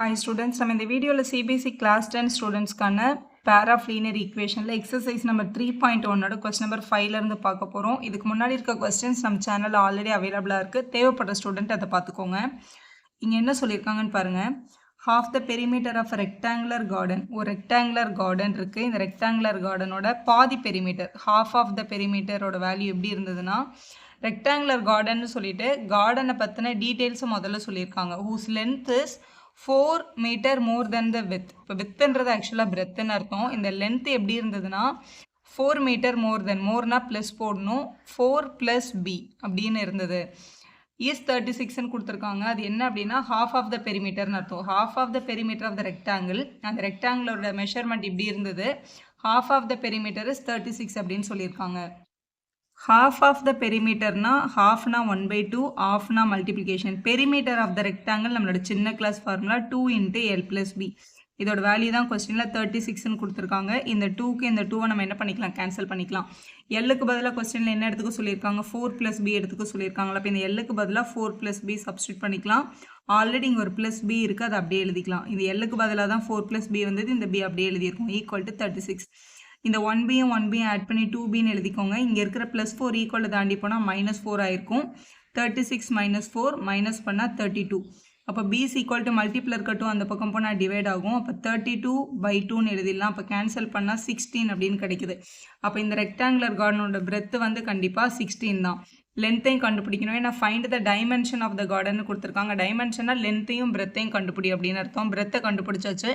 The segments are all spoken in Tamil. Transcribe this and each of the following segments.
Hi students, நம்ம இந்த வீடியோல CBSE class 10 ஸ்டூடெண்ட்ஸ்க்கான pair of linear equationல exercise number 3.1 question number 5ல இருந்து பார்க்க போறோம். இதுக்கு முன்னாடி இருக்க questions நம்ம சேனல்ல ஆல்ரெடி அவைலபிளா இருக்கு. தேவைப்படுற ஸ்டூடெண்ட் அதை பார்த்துக்கோங்க. இங்க என்ன சொல்லியிருக்காங்கன்னு பாருங்க. half the perimeter of a rectangular garden. ஒரு rectangular garden இருக்கு. இந்த rectangular gardenோட பாதி perimeter, half of the perimeter ஓட வேல்யூ எப்படி இருந்ததுன்னா rectangular garden சொல்லிட்டு garden பத்தின டீடைல்ஸ் முதல்ல சொல்லியிருக்காங்க. whose length is 4 meter more than the width. இப்போ வித்ன்றது ஆக்சுவலாக பிரெத்துன்னு அர்த்தம். இந்த லென்த் எப்படி இருந்ததுன்னா 4 meter more than, Morna plus போடணும், 4 plus b அப்படின்னு இருந்தது. is 36ன்னு கொடுத்துருக்காங்க. அது என்ன அப்படின்னா half of the perimeterன்னு அர்த்தம். half of the perimeter of the rectangle, அந்த ரெக்டாங்கிளோட மெஷர்மெண்ட் இப்படி இருந்தது. half of the perimeter is 36 அப்படின்னு சொல்லியிருக்காங்க. half of the perimeter na half na 1/2, half na multiplication. Perimeter of the rectangle நம்மளோட சின்ன class formula 2 into L plus B. இதோட வேல்யூ தான் கொஸ்டின்ல 36ன்னு கொடுத்துருக்காங்க. இந்த 2க்கு இந்த 2வை நம்ம என்ன பண்ணிக்கலாம், கேன்சல் பண்ணிக்கலாம். எல்லுக்கு பதிலாக கொஸ்டின்ல என்ன எடுத்துக்க சொல்லியிருக்காங்க, 4 plus b எடுத்துக்க சொல்லியிருக்காங்களா. அப்போ இந்த எல்லுக்கு பதிலாக 4 plus b சப்ஸ்டியூட் பண்ணிக்கலாம். ஆல்ரெடி இங்கே ஒரு ப்ளஸ் பி இருக்குது, அதை அப்படியே எழுதிக்கலாம். இந்த எல்லுக்கு பதிலாக தான் 4 plus b வந்தது, இந்த b அப்படியே எழுதியிருக்கும். Equal to 36. இந்த 1bயும் 1bயும் ஆட் பண்ணி 2bன்னு எழுதிக்கோங்க. இங்கே இருக்கிற ப்ளஸ் 4 ஈக்குவல் தாண்டி போனால் -4 ஆயிருக்கும். 36 - 4 மைனஸ் பண்ணால் 32. அப்போ b is equal to மல்டிப்ளர் இருக்கட்டும், அந்த பக்கம் போனால் டிவைட் ஆகும். அப்போ 32/2ன்னு எழுதிடலாம். அப்போ கேன்சல் பண்ணால் 16 அப்படின்னு கிடைக்குது. அப்போ இந்த ரெக்டாங்குலர் கார்டனோட பிரெத் வந்து கண்டிப்பாக 16 தான். லென்த்தையும் கண்டுபிடிக்கணும். ஏன்னா find the dimension of the garden கொடுத்துருக்காங்க. டைமென்ஷனாக லென்த்தையும் பிரெத்தையும் கண்டுபிடி அப்படின்னு அர்த்தம். பிரெத்தை கண்டுபிடிச்சாச்சு.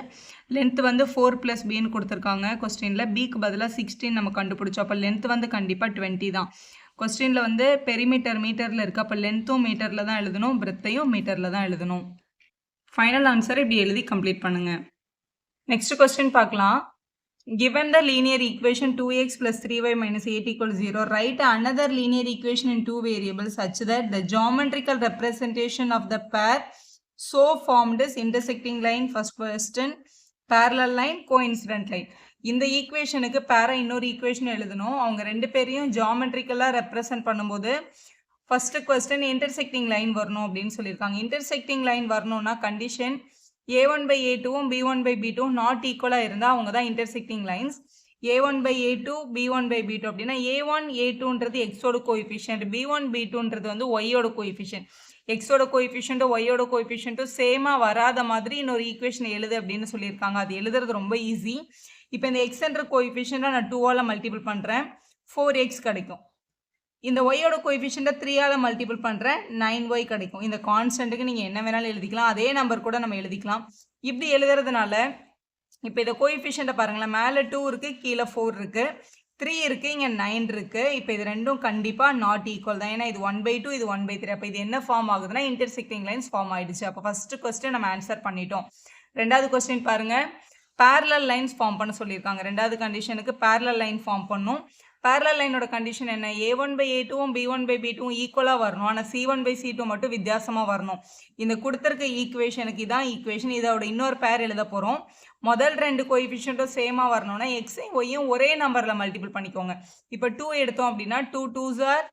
லென்த் வந்து 4 plus bன்னு கொடுத்துருக்காங்க கொஸ்டினில். பிக்கு பதிலாக 16 நம்ம கண்டுபிடிச்சோம். அப்போ லென்த் வந்து கண்டிப்பாக 20 தான். கொஸ்டினில் வந்து பெரிமீட்டர் மீட்டரில் இருக்குது. அப்போ லென்த்தும் மீட்டரில் தான் எழுதணும், பிரெத்தையும் மீட்டரில் தான் எழுதணும். ஃபைனல் ஆன்சர் இப்படி எழுதி கம்ப்ளீட் பண்ணுங்கள். நெக்ஸ்ட் கொஸ்டின் பார்க்கலாம். Given the linear equation 2x plus 3y minus 8 equals 0, write another linear equation in two variables such that the geometrical representation of the pair so formed is intersecting line, first question, parallel line, coincident line. இந்த ஈக்குவேஷனுக்கு பேரா இன்னொரு ஈக்குவேஷன் எழுதணும். அவங்க ரெண்டு பேரையும் ஜியாமெட்ரிக்கலாக ரெப்ரசன்ட் பண்ணும்போது ஃபர்ஸ்ட் கொஸ்டின் இன்டர்செக்டிங் லைன் வரணும் அப்படின்னு சொல்லியிருக்காங்க. இன்டர்செக்டிங் லைன் வரணும்னா கண்டிஷன் a1/a2வும் b1/b2 நாட் ஈக்குவலாக இருந்தால் அவங்க தான் இன்டர்செக்டிங் லைன்ஸ். a1/a2 b1/b2 அப்படின்னா a1 a2ன்றது எக்ஸோட கோஎஃபிஷியன்ட், b1 b2ன்றது வந்து ஒய்யோட கோஎஃபிஷியன்ட். எக்ஸோட கோஎஃபிஷியன்ட்டும் ஒய்யோட கோஎஃபிஷியன்ட்டும் சேமாக வராத மாதிரி இன்னொரு ஈக்குவேஷன் எழுது அப்படின்னு சொல்லியிருக்காங்க. அது எழுதுறது ரொம்ப ஈஸி. இப்போ இந்த எக்ஸ்ன்ற கோஎஃபிஷியன்ட்டை நான் 2ஆல் மல்டிபிள் பண்ணுறேன், 4x கிடைக்கும். இந்த ஒய்யோட கோஎஃபிஷியன்ட்டை 3ஆல் மல்டிபிள் பண்ணுறேன், 9y கிடைக்கும். இந்த கான்ஸ்டன்ட்டுக்கு நீங்கள் என்ன வேணாலும் எழுதிக்கலாம், அதே நம்பர் கூட நம்ம எழுதிக்கலாம். இப்படி எழுதுறதுனால இப்போ இதை கோஎஃபிஷியன்ட்டை பாருங்களேன், மேலே 2 இருக்குது, கீழே 4 இருக்குது, 3 இருக்குது, இங்கே 9 இருக்குது. இப்போ இது ரெண்டும் கண்டிப்பாக நாட் ஈக்குவல் தான். ஏன்னா இது 1/2, இது 1/3. அப்போ இது என்ன ஃபார்ம் ஆகுதுன்னா இன்டர்செக்டிங் லைன்ஸ் ஃபார்ம் ஆயிடுச்சு. அப்போ ஃபர்ஸ்ட் கொஸ்டின் நம்ம ஆன்சர் பண்ணிட்டோம். ரெண்டாவது கொஸ்டின் பாருங்கள், parallel lines ஃபார்ம் பண்ண சொல்லியிருக்காங்க. ரெண்டாவது கண்டிஷனுக்கு parallel லைன் ஃபார்ம் பண்ணும். parallel லைனோட கண்டிஷன் என்ன, a1/a2வும் b1/b2வும் ஈக்குவலாக வரணும், ஆனால் c1/c2 மட்டும் வித்தியாசமாக வரணும். இந்த கொடுத்துருக்க ஈக்குவேஷனுக்கு இதான் ஈக்குவேஷன். இதோட இன்னொரு பேர் எழுத போகிறோம். முதல் ரெண்டு கோஎஃபிஷியன்ட்டும் சேமாக வரணும்னா எக்ஸையும் ஒய்யும் ஒரே நம்பரில் மல்டிபிள் பண்ணிக்கோங்க. இப்போ 2 எடுத்தோம் அப்படின்னா 2 2s are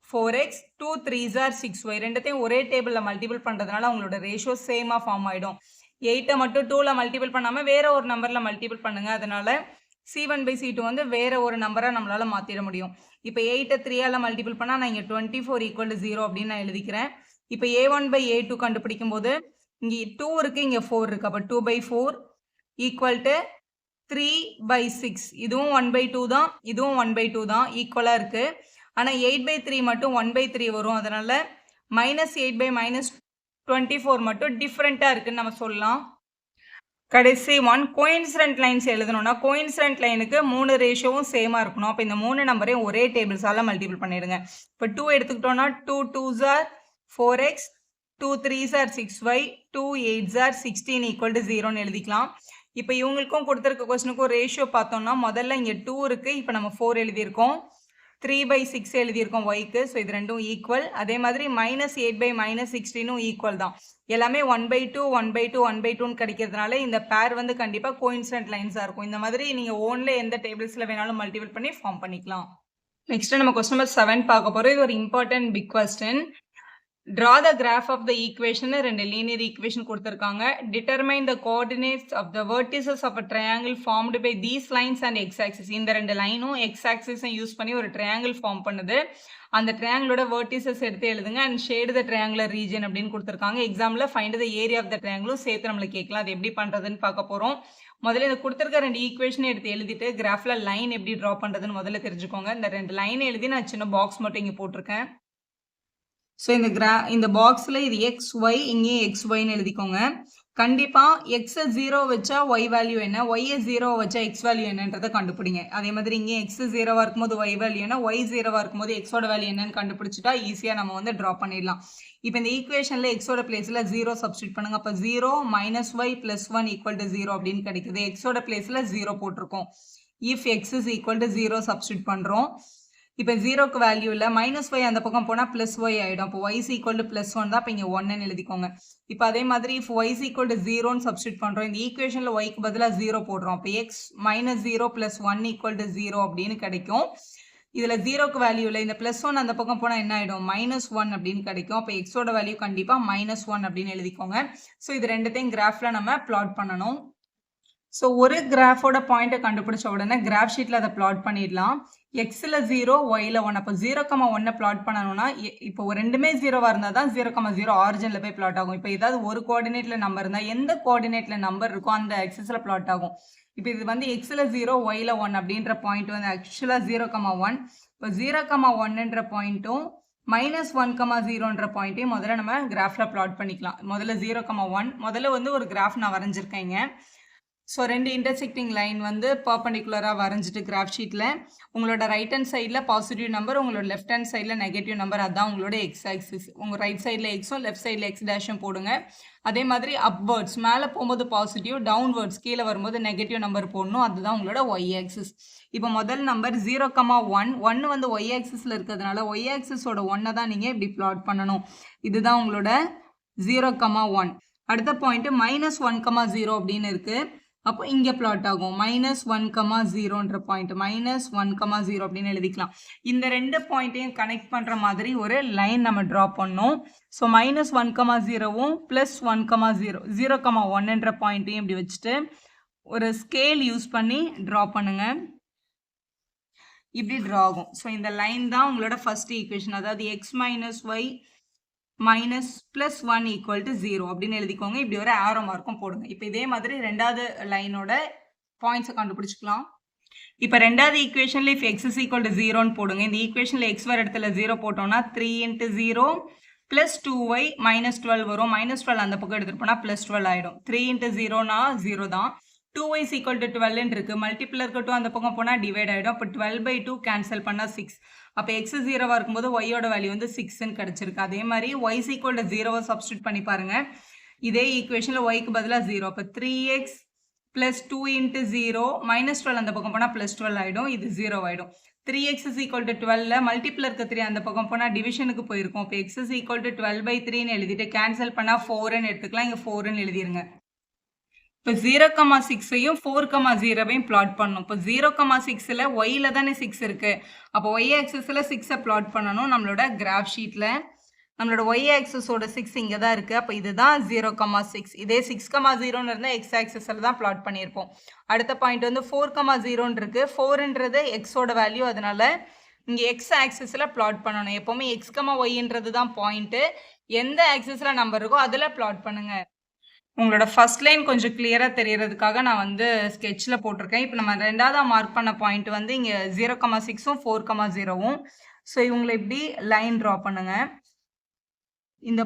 4x, 2 3s are 6y. ரெண்டுத்தையும் ஒரே டேபிளில் மல்டிபிள் பண்ணுறதுனால அவங்களோட ரேஷியோ சேமாக ஃபார்ம் ஆகிடும். 8 மட்டும் 2ல் மல்டிபிள் பண்ணாமல் வேற ஒரு நம்பரில் மல்டிபிள் பண்ணுங்க. அதனால c1/c2 வந்து வேற ஒரு நம்பராக நம்மளால் மாற்றிட முடியும். இப்போ 8ஐ 3ஆல் மல்டிபிள் பண்ணால் நான் இங்கே 24 = 0 அப்படின்னு நான் எழுதிக்கிறேன். இப்போ a1/a2 கண்டுபிடிக்கும் போது இங்கே 2 இருக்குது, இங்கே 4 இருக்குது. அப்போ 2/4 = 3/6. இதுவும் 1/2 தான், இதுவும் 1/2 தான், ஈக்குவலாக இருக்குது. ஆனால் 8/3 மட்டும் 1/3 வரும். அதனால -8 - -24 மட்டும் டிஃப்ரெண்ட்டாக இருக்குன்னு நம்ம சொல்லலாம். கடைசி ஒன் கோயின்சிடென்ட் லைன்ஸ் எழுதணும்னா கோயின்சிடென்ட் லைனுக்கு 3 ரேஷியோவும் சேமாக இருக்கணும். அப்போ இந்த 3 நம்பரையும் ஒரே டேபிள்ஸால் மல்டிபிள் பண்ணிடுங்க. இப்போ 2 எடுத்துக்கிட்டோன்னா 2 2s are 4x, 2 3s are 6y, 2 8s are 16 = 0ன்னு எழுதிக்கலாம். இப்போ இவங்களுக்கும் கொடுத்துருக்க கொஸ்டினுக்கும் ரேஷியோ பார்த்தோம்னா முதல்ல இங்கே 2 இருக்குது, இப்போ நம்ம 4 எழுதியிருக்கோம், 3/6 எழுதியிருக்கோம் ஒய்க்கு. ஸோ இது ரெண்டும் ஈக்குவல். அதே மாதிரி -8 - -16ம் ஈக்குவல் தான். எல்லாமே 1/2 1/2 1/2ன்னு கிடைக்கிறதுனால இந்த பேர் வந்து கண்டிப்பாக கோயின்சிடென்ட் லைன்ஸாக இருக்கும். இந்த மாதிரி நீங்கள் ஓன்ல எந்த டேபிள்ஸில் வேணாலும் மல்டிபிள் பண்ணி ஃபார்ம் பண்ணிக்கலாம். நெக்ஸ்ட் நம்ம கொஸ்டின் நம்பர் 7 பார்க்க போகிறோம். இது ஒரு important big question. Draw the graph of the equation. ரெண்டு linear equation கொடுத்திருக்காங்க. Determine the coordinates of the vertices of a triangle formed by these lines and x-axis. இந்த ரெண்டு லைனும் x-axis யூஸ் பண்ணி ஒரு triangle form பண்ணுது. அந்த triangleோட vertices எடுத்து எழுதுங்க and shade the triangular region அப்படின்னு கொடுத்திருக்காங்க. எக்ஸாம்ல find the area of the triangle சேர்த்து நம்மள கேட்கலாம். அது எப்படி பண்றதுன்னு பார்க்க போறோம். முதல்ல இந்த கொடுத்திருக்க ரெண்டு ஈக்குவேஷன் எடுத்து எழுதிட்டு கிராஃப்ல லைன் எப்படி டிரா பண்றதுன்னு முதல்ல தெரிஞ்சுக்கோங்க. இந்த ரெண்டு லைன் எழுதி நான் சின்ன பாக்ஸ் மட்டும் இங்க போட்டிருக்கேன். ஸோ இந்த பாக்ஸில் இது எக்ஸ் ஒய் இங்கே எக்ஸ் ஒய்ன்னு எழுதிக்கோங்க. கண்டிப்பாக எக்ஸை 0 வச்சா ஒய் வேல்யூ என்ன, ஒய்யை 0 வச்சா எக்ஸ் வேல்யூ என்னன்றதை கண்டுபிடிங்க. அதே மாதிரி இங்கே எக்ஸ் 0வாக இருக்கும்போது ஒய் வேல்யூ என்ன, ஒய் 0வாக இருக்கும்போது எக்ஸோட வேல்யூ என்னன்னு கண்டுபிடிச்சிட்டா ஈஸியாக நம்ம வந்து ட்ரா பண்ணிடலாம். இப்போ இந்த ஈக்குவேஷனில் எக்ஸோட பிளேஸில் 0 சப்ஸ்டியூட் பண்ணுங்க. அப்போ 0 - y + 1 = 0 அப்படின்னு கிடைக்குது. எக்ஸோட பிளேஸில் 0 போட்டிருக்கோம். If X is equal to 0 substitute பண்ணுறோம். இப்போ 0க்கு வேல்யூ இல்லை, -y அந்த பக்கம் போனால் +y ஆகிடும். அப்போ y = +1 தான். இப்போ இங்கே 1ன்னு எழுதிக்கோங்க. இப்போ அதே மாதிரி if y = 0ன்னு சப்ஸ்டியூட் பண்ணுறோம். இந்த ஈக்குவேஷனில் yக்கு பதிலாக 0 போடுறோம். அப்போ x - 0 + 1 = 0 அப்படின்னு கிடைக்கும். இதில் 0க்கு வேல்யூ இல்லை, இந்த +1 அந்த பக்கம் போனால் என்ன ஆகிடும், -1 அப்படின்னு கிடைக்கும். அப்போ எக்ஸோட வேல்யூ கண்டிப்பாக -1 அப்படின்னு எழுதிக்கோங்க. ஸோ இது ரெண்டுத்தையும் கிராஃபில் நம்ம பிளாட் பண்ணணும். ஸோ ஒரு கிராஃபோட பாயிண்ட்டை கண்டுபிடிச்ச உடனே கிராஃப் ஷீட்டில் அதை பிளாட் பண்ணிடலாம். எக்ஸில் 0 ஒயில் 1. அப்போ 0,1 பிளாட் பண்ணணும்னா இப்போ ரெண்டுமே 0வாக இருந்தால் தான் 0,0 ஆரிஜினில் போய் பிளாட் ஆகும். இப்போ ஏதாவது ஒரு கோஆர்டினேட்டில் நம்பர் இருந்தால் எந்த கோஆர்டினேட்டில் நம்பர் இருக்கோ அந்த எக்ஸஸில் பிளாட் ஆகும். இப்போ இது வந்து எக்ஸில் 0 ஒயில் 1 அப்படின்ற பாயிண்ட் வந்து ஆக்சுவலாக 0,1. இப்போ 0,1ன்ற பாயிண்ட்டும் -1,0ன்ற பாயிண்ட்டையும் முதல்ல நம்ம கிராஃபில் பிளாட் பண்ணிக்கலாம். முதல்ல 0,1 முதல்ல வந்து ஒரு கிராஃப் நான் வரைஞ்சிருக்கேங்க. ஸோ ரெண்டு இன்டர்செக்டிங் லைன் வந்து பர்பண்டிகுலராக வரைஞ்சிட்டு கிராஃப் ஷீட்டில் உங்களோட ரைட் ஹேண்ட் சைடில் பாசிட்டிவ் நம்பர், உங்களோட லெஃப்ட் ஹேண்ட் சைடில் நெகட்டிவ் நம்பர், அதுதான் உங்களோட எக்ஸ் ஆக்சிஸ். உங்கள் ரைட் சைடில் எக்ஸும் லெஃப்ட் சைடில் எக்ஸ் டேஷும் போடுங்க. அதே மாதிரி அப்வேர்ட்ஸ் மேலே போகும்போது பாசிட்டிவ், டவுன்வேர்ட்ஸ் கீழே வரும்போது நெகட்டிவ் நம்பர் போடணும். அதுதான் உங்களோட ஒய் ஆக்சிஸ். இப்போ முதல் நம்பர் 0,1 1 வந்து ஒய் ஆக்சிஸில் இருக்கிறதுனால ஒய் ஆக்சிஸோட 1 தான் நீங்கள் இப்படி பிளாட் பண்ணணும். இதுதான் உங்களோட 0,1. அடுத்த பாயிண்ட் -1,0 அப்படின்னு இருக்குது. அப்போ இங்கே பிளாட் ஆகும் -1,0ன்ற பாயிண்ட், -1,0 அப்படின்னு எழுதிக்கலாம். இந்த ரெண்டு பாயிண்ட்டையும் கனெக்ட் பண்ணுற மாதிரி ஒரு லைன் நம்ம ட்ரா பண்ணோம். ஸோ -1,0வும் +1,0 0,1ன்ற பாயிண்ட்டையும் இப்படி வச்சுட்டு ஒரு ஸ்கேல் யூஸ் பண்ணி ட்ரா பண்ணுங்க. இப்படி ட்ரா ஆகும். ஸோ இந்த லைன் தான் உங்களோட ஃபர்ஸ்ட் ஈக்குவேஷன். அதாவது x - y -+1 = 0 அப்படின்னு எழுதிக்கோங்க. இப்படி ஒரு ஆரோ மார்க்கும் போடுங்க. இப்போ இதே மாதிரி ரெண்டாவது லைனோட பாயிண்ட்ஸை கண்டுபிடிச்சிக்கலாம். இப்போ ரெண்டாவது ஈக்குவேஷனில் if x = 0ன்னு போடுங்க. இந்த ஈக்குவேஷனில் x வர இடத்துல 0 போட்டோம்னா 3 × 0 + 2y -12 வரும். -12 அந்த பக்கம் எடுத்துகிட்டு போனால் +12 ஆகிடும். 3 × 0னா 0 தான். 2y = 12 இருக்கு. மல்டிபிள் இருக்கட்டும் அந்த பக்கம் போனால் டிவைட் ஆகிடும். அப்போ 12/2 கேன்சல் பண்ணால் 6. அப்போ எக்ஸ் 0வாக இருக்கும்போது ஒய்யோட வேல்யூ வந்து 6ன்னு கிடச்சிருக்கு. அதே மாதிரி y = 0 சப்ஸ்டியூட் பண்ணி பாருங்கள். இதே ஈக்குவேஷனில் ஒய்க்கு பதிலாக 0. அப்போ 3x + 2 × 0 -12 அந்த பக்கம் போனால் +12 ஆகிடும். இது 0 ஆகிடும். 3x = 12 மல்டிபிள் இருக்க 3 அந்த பக்கம் போனால் டிவிஷனுக்கு போயிருக்கும். இப்போ x = 12/3ன்னு எழுதிட்டு கேன்சல் பண்ணால் 4ன்னு எடுத்துக்கலாம். இங்கே 4ன்னு எழுதிருங்க. இப்போ 0,6ஐயும் 4,0வையும் பிளாட் பண்ணணும். இப்போ 0,6ல் ஒய்யில் தானே 6 இருக்குது. அப்போ ஒய் ஆக்சிஸில் 6ஐ பிளாட் பண்ணணும். நம்மளோட கிராஃப் ஷீட்டில் நம்மளோட ஒய் ஆக்சிஸோட 6 இங்கே தான் இருக்குது. அப்போ இதுதான் 0,6. இதே 6,0ன்னு இருந்தால் எக்ஸ் ஆக்சிஸில் தான் பிளாட் பண்ணியிருப்போம். அடுத்த பாயிண்ட் வந்து 4,0ன்னு இருக்குது. 4ன்றது எக்ஸோட வேல்யூ, அதனால் இங்கே எக்ஸ் ஆக்சிஸில் பிளாட் பண்ணணும். எப்போவுமே x, yன்றது தான் பாயிண்ட்டு. எந்த ஆக்சிஸில் நம்பர் இருக்கோ அதில் பிளாட் பண்ணுங்கள். உங்களோட ஃபர்ஸ்ட் லைன் கொஞ்சம் கிளியராக தெரியறதுக்காக நான் வந்து ஸ்கெட்சில் போட்டிருக்கேன். இப்போ நம்ம ரெண்டாவதாக மார்க் பண்ண பாயிண்ட் வந்து இங்கே 0,6ம் 4,0வும். ஸோ இவங்களை இப்படி லைன் ட்ரா பண்ணுங்க. இந்த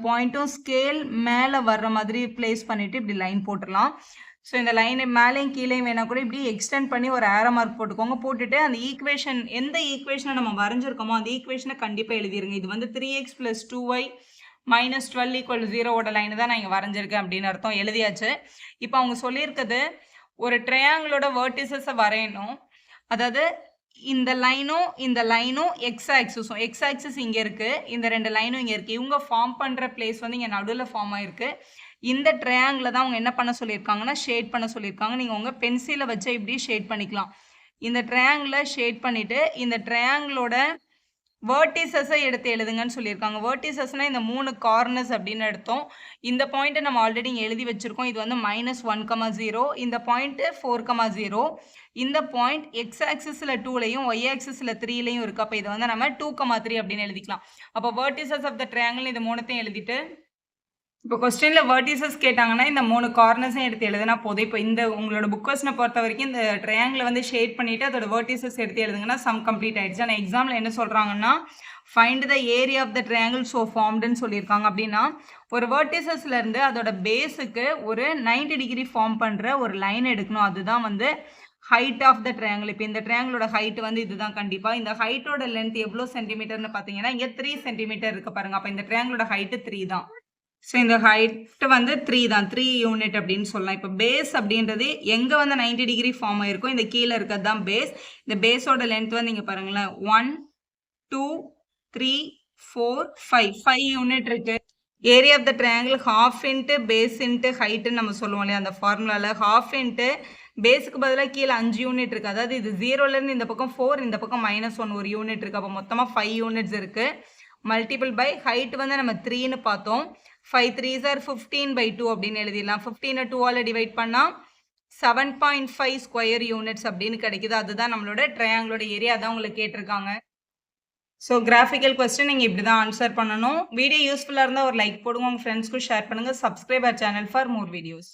பாயிண்ட்டும் ஸ்கேல் மேலே வர்ற மாதிரி பிளேஸ் பண்ணிவிட்டு இப்படி லைன் போட்டுடலாம். ஸோ இந்த லைனை மேலேயும் கீழேயும் வேணால் கூட இப்படி எக்ஸ்டெண்ட் பண்ணி ஒரு ஆரோ மார்க் போட்டுக்கோங்க. போட்டுட்டு அந்த ஈக்குவேஷன் எந்த ஈக்குவேஷனை நம்ம வரைஞ்சிருக்கோமோ அந்த ஈக்குவேஷனை கண்டிப்பாக எழுதிருங்க. இது வந்து 3x + 2y -12 = 0ஓட லைனு தான் நான் இங்கே வரைஞ்சிருக்கேன் அப்படின்னு அர்த்தம். எழுதியாச்சு. இப்போ அவங்க சொல்லியிருக்கிறது ஒரு ட்ரையாங்கிளோட வேர்டிசஸை வரையணும். அதாவது இந்த லைனும் எக்ஸ் ஆக்சிஸ் இங்கே இருக்குது, இந்த ரெண்டு லைனும் இங்கே இருக்குது. இவங்க ஃபார்ம் பண்ணுற பிளேஸ் வந்து இங்கே நடுவில் ஃபார்ம் ஆகிருக்கு. இந்த ட்ரையாங்கிளை தான் அவங்க என்ன பண்ண சொல்லியிருக்காங்கன்னா ஷேட் பண்ண சொல்லியிருக்காங்க. நீங்கள் உங்கள் பென்சிலை வச்சு இப்படி ஷேட் பண்ணிக்கலாம். இந்த ட்ரையாங்கிளை ஷேட் பண்ணிவிட்டு இந்த ட்ரையாங்கிளோட வெர்டிசஸை எடுத்து எழுதுங்கன்னு சொல்லியிருக்காங்க. வெர்டிசஸ்னா இந்த 3 கார்னர்ஸ் அப்படின்னு எடுத்தோம். இந்த பாயிண்ட்டை நம்ம ஆல்ரெடி இங்கே எழுதி வச்சிருக்கோம். இது வந்து -1,0. இந்த பாயிண்ட் 4,0. இந்த பாயிண்ட் எக்ஸ் ஆக்சிஸில் 2லையும் ஒய் ஆக்சிஸில் 3லையும் இருக்குது. அப்போ இதை வந்து நம்ம 2,3 அப்படின்னு எழுதிக்கலாம். அப்போ வெர்டிசஸ் ஆஃப் த ட்ரையாங்கிள் இது 3த்தையும் எழுதிட்டு இப்போ கொஸ்டினில் வெர்டிசஸ் கேட்டாங்கன்னா இந்த 3 கார்னர்ஸையும் எடுத்து எழுதுனா போதும். இப்போ இந்த உங்களோட புக் கொஸ்டினை பொறுத்த வரைக்கும் இந்த ட்ரையாங்கிளை வந்து ஷேட் பண்ணிவிட்டு அதோட வெர்டிசஸ் எடுத்து எழுதுங்கன்னா சம் கம்ப்ளீட் ஆயிடுச்சு. ஆனால் எக்ஸாமில் என்ன சொல்கிறாங்கன்னா find the area of the triangle so ஃபார்ம்டுன்னு சொல்லியிருக்காங்க. அப்படின்னா ஒரு வெர்டிசஸ்லேருந்து அதோட பேஸுக்கு ஒரு 90 டிகிரி ஃபார்ம் பண்ணுற ஒரு லைன் எடுக்கணும். அதுதான் வந்து ஹைட் ஆஃப் த ட்ரையாங்கிள். இப்போ இந்த ட்ரையாங்கிளோட ஹைட் வந்து இதுதான். கண்டிப்பாக இந்த ஹைட்டோட லென்த் எவ்வளோ சென்டிமீட்டர்னு பார்த்தீங்கன்னா இங்கே 3 சென்டிமீட்டர் இருக்குது பாருங்கள். அப்போ இந்த ட்ரையாங்கிளோட ஹைட்டு 3 தான். ஸோ இந்த ஹைட்டு வந்து 3 தான், 3 யூனிட் அப்படின்னு சொல்லலாம். இப்போ பேஸ் அப்படின்றது எங்கே வந்து 90 டிகிரி ஃபார்ம் ஆகிருக்கும், இந்த கீழே இருக்கிறது தான் பேஸ். இந்த பேஸோட லென்த் வந்து இங்கே பாருங்களேன் 1 2 3 4 5 யூனிட் இருக்கு. Area of the triangle half into base into ஹைட்டுன்னு நம்ம சொல்லுவோம் இல்லையா அந்த ஃபார்முலாவில். ஹாஃப் இன்ட்டு பேஸுக்கு பதிலாக கீழே 5 யூனிட் இருக்குது. அதாவது இது 0லேருந்து இந்த பக்கம் 4, இந்த பக்கம் -1 ஒரு யூனிட் இருக்குது. அப்போ மொத்தமாக 5 யூனிட்ஸ் இருக்குது. மல்டிபிள் பை ஹைட் வந்து நம்ம 3ன்னு பார்த்தோம். 5 3s are 15/2 அப்படின்னு எழுதிடலாம். 15 2ஆல் டிவைட் பண்ணால் 7.5 ஸ்கொயர் யூனிட்ஸ் அப்படின்னு கிடைக்குது. அதுதான் நம்மளோட ட்ரையாங்கிளோட ஏரியா. அதான் உங்களுக்கு கேட்டிருக்காங்க. ஸோ கிராஃபிக்கல் கொஸ்டின் நீங்கள் இப்படி தான் ஆன்சர் பண்ணணும். வீடியோ யூஸ்ஃபுல்லாக இருந்தால் ஒரு லைக் போடுங்க, உங்கள் ஃப்ரெண்ட்ஸ்க்கும் ஷேர் பண்ணுங்கள். Subscribe our channel for more videos.